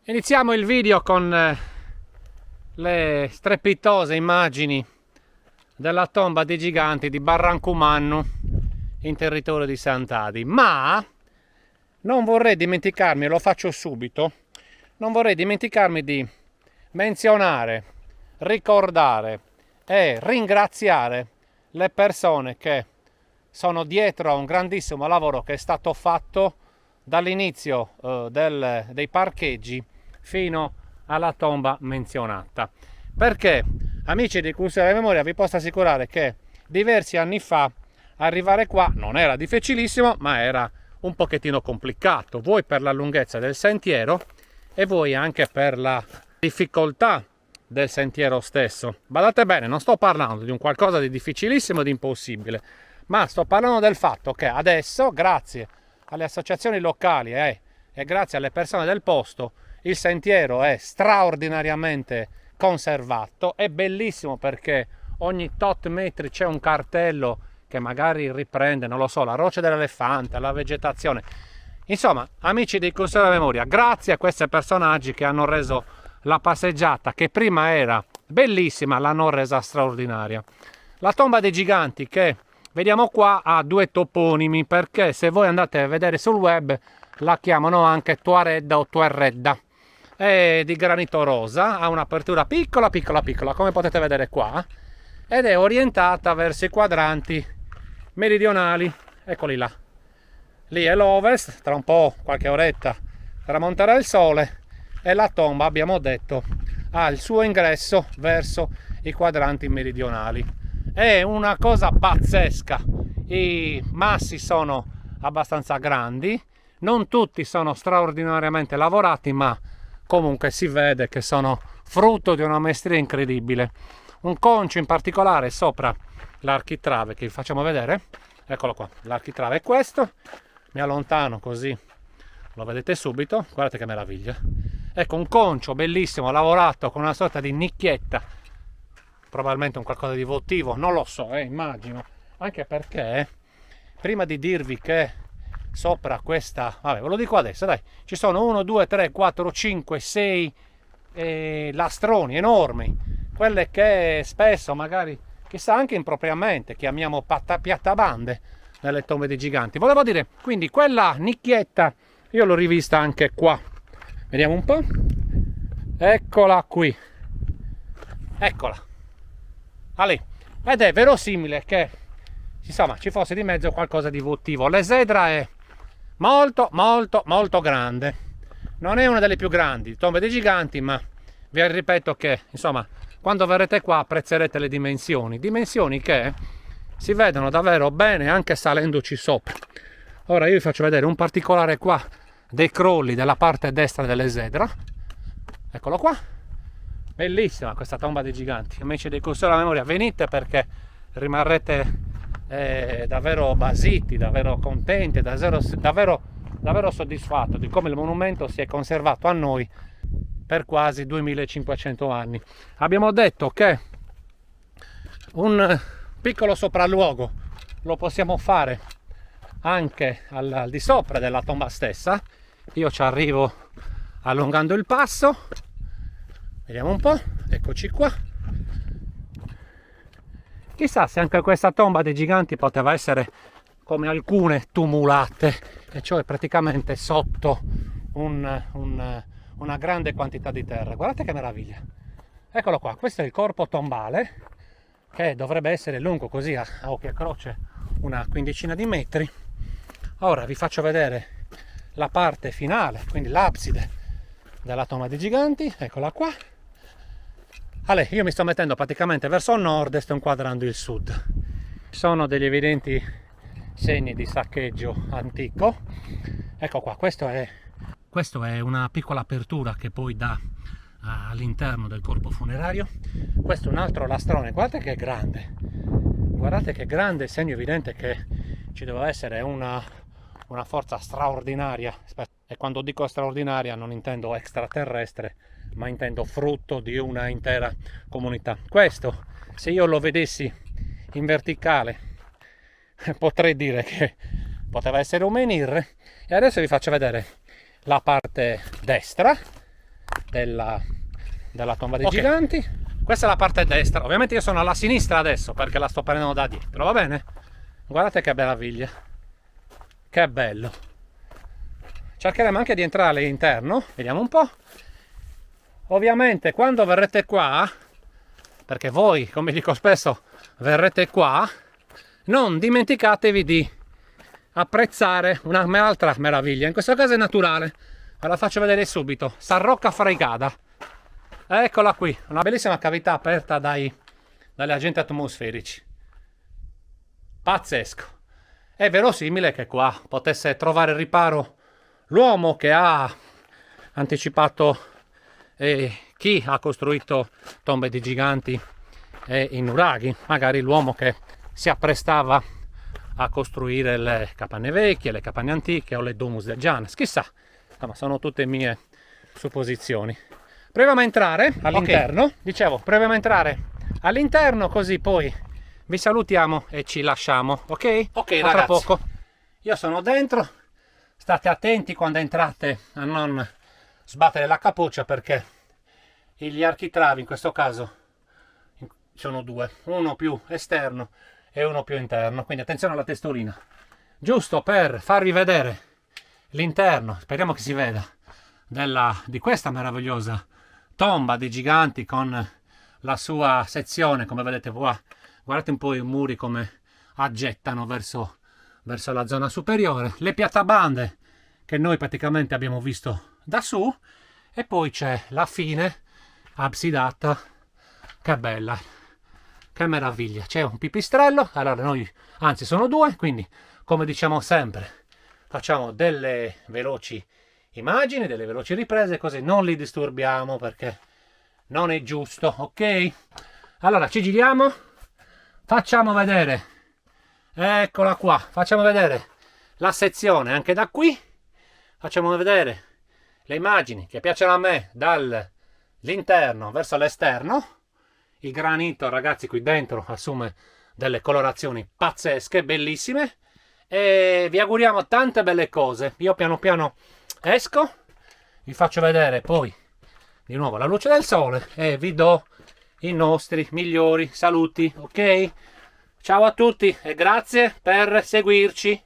Iniziamo il video con le strepitose immagini della tomba dei giganti di Barrancumannu in territorio di Sant'Adi, ma non vorrei dimenticarmi, e lo faccio subito, non vorrei dimenticarmi di menzionare, ricordare e ringraziare le persone che sono dietro a un grandissimo lavoro che è stato fatto dall'inizio dei parcheggi fino alla tomba menzionata. Perché, amici di Cultura della Memoria, vi posso assicurare che diversi anni fa arrivare qua non era difficilissimo, ma era un pochettino complicato, voi per la lunghezza del sentiero e voi anche per la difficoltà del sentiero stesso. Badate bene, non sto parlando di un qualcosa di difficilissimo e di impossibile, ma sto parlando del fatto che adesso, grazie alle associazioni locali e grazie alle persone del posto, il sentiero è straordinariamente conservato. È bellissimo perché ogni tot metri c'è un cartello che magari riprende, non lo so, la roccia dell'elefante, la vegetazione. Insomma, amici di Cultura della Memoria, grazie a questi personaggi che hanno reso la passeggiata, che prima era bellissima, l'hanno resa straordinaria. La tomba dei giganti che vediamo qua ha due toponimi, perché se voi andate a vedere sul web la chiamano anche Tuaredda o Tuerredda. È di granito rosa, ha un'apertura piccola, come potete vedere qua, ed è orientata verso i quadranti meridionali. Eccoli là. Lì è l'ovest, tra un po', qualche oretta, tramonterà il sole e la tomba, abbiamo detto, ha il suo ingresso verso i quadranti meridionali. È una cosa pazzesca, i massi sono abbastanza grandi, non tutti sono straordinariamente lavorati, ma comunque si vede che sono frutto di una maestria incredibile. Un concio in particolare sopra l'architrave che vi facciamo vedere, eccolo qua, l'architrave è questo, mi allontano così lo vedete subito, guardate che meraviglia. Ecco, un concio bellissimo lavorato con una sorta di nicchietta, probabilmente un qualcosa di votivo, non lo so, immagino, anche perché prima di dirvi che sopra questa, vabbè, ve lo dico adesso, dai, ci sono 1, 2, 3, 4, 5, 6 lastroni enormi, quelle che spesso magari, chissà anche impropriamente, chiamiamo piattabande nelle tombe dei giganti. Volevo dire, quindi quella nicchietta io l'ho rivista anche qua, vediamo un po', eccola qui, eccola, allì, ed è verosimile che insomma ci fosse di mezzo qualcosa di votivo. L'esedra è molto grande, non è una delle più grandi tombe dei giganti, ma vi ripeto che insomma quando verrete qua apprezzerete le dimensioni che si vedono davvero bene anche salendoci sopra. Ora io vi faccio vedere un particolare qua dei crolli della parte destra dell'esedra, eccolo qua, bellissima questa tomba dei giganti. Amici dei Cultura della Memoria, venite perché rimarrete davvero basiti, davvero contenti, davvero soddisfatto di come il monumento si è conservato a noi per quasi 2500 anni. Abbiamo detto che un piccolo sopralluogo lo possiamo fare anche al di sopra della tomba stessa. Io ci arrivo allungando il passo, vediamo un po', eccoci qua. Chissà se anche questa tomba dei giganti poteva essere come alcune tumulate, e cioè praticamente sotto una grande quantità di terra. Guardate che meraviglia. Eccolo qua, questo è il corpo tombale, che dovrebbe essere lungo così a occhio e croce una quindicina di metri. Ora vi faccio vedere la parte finale, quindi l'abside della tomba dei giganti, eccola qua. Allora, io mi sto mettendo praticamente verso nord e sto inquadrando il sud. Ci sono degli evidenti segni di saccheggio antico. Ecco qua, questo è una piccola apertura che poi dà all'interno del corpo funerario. Questo è un altro lastrone, guardate che è grande, segno evidente che ci deve essere una forza straordinaria, e quando dico straordinaria non intendo extraterrestre, ma intendo frutto di una intera comunità. Questo, se io lo vedessi in verticale, potrei dire che poteva essere un menhir. E adesso vi faccio vedere la parte destra, della tomba dei giganti. Questa è la parte destra, ovviamente io sono alla sinistra adesso perché la sto prendendo da dietro, va bene? Guardate che meraviglia, che bello. Cercheremo anche di entrare all'interno, vediamo un po'. Ovviamente quando verrete qua, perché voi, come dico spesso, verrete qua, non dimenticatevi di apprezzare un'altra meraviglia, in questo caso è naturale, ve la faccio vedere subito. San Rocca Freigada, eccola qui, una bellissima cavità aperta dagli agenti atmosferici, pazzesco. È verosimile che qua potesse trovare riparo l'uomo che ha anticipato chi ha costruito tombe di giganti in nuraghi, magari l'uomo che si apprestava a costruire le capanne vecchie, le capanne antiche o le domus del Giannis, chissà, ma sono tutte mie supposizioni. Proviamo a entrare all'interno, okay. Dicevo, proviamo a entrare all'interno così poi vi salutiamo e ci lasciamo, ok? Ok ragazzi, tra poco. Io sono dentro, state attenti quando entrate a non sbattere la capoccia perché gli architravi in questo caso sono due, uno più esterno e uno più interno, quindi attenzione alla testolina. Giusto per farvi vedere l'interno, speriamo che si veda, di questa meravigliosa tomba dei giganti con la sua sezione, come vedete qua, guardate un po' i muri come aggettano verso la zona superiore, le piatabande che noi praticamente abbiamo visto da su, e poi c'è la fine absidata, che bella, che meraviglia, c'è un pipistrello, allora noi, anzi sono due, quindi come diciamo sempre facciamo delle veloci immagini, delle veloci riprese, così non li disturbiamo perché non è giusto, ok? Allora ci giriamo, facciamo vedere, eccola qua, facciamo vedere la sezione anche da qui, facciamo vedere le immagini che piacciono a me dall'interno verso l'esterno. Il granito, ragazzi, qui dentro assume delle colorazioni pazzesche, bellissime, e vi auguriamo tante belle cose. Io piano piano esco, vi faccio vedere poi di nuovo la luce del sole e vi do i nostri migliori saluti, ok? Ciao a tutti e grazie per seguirci.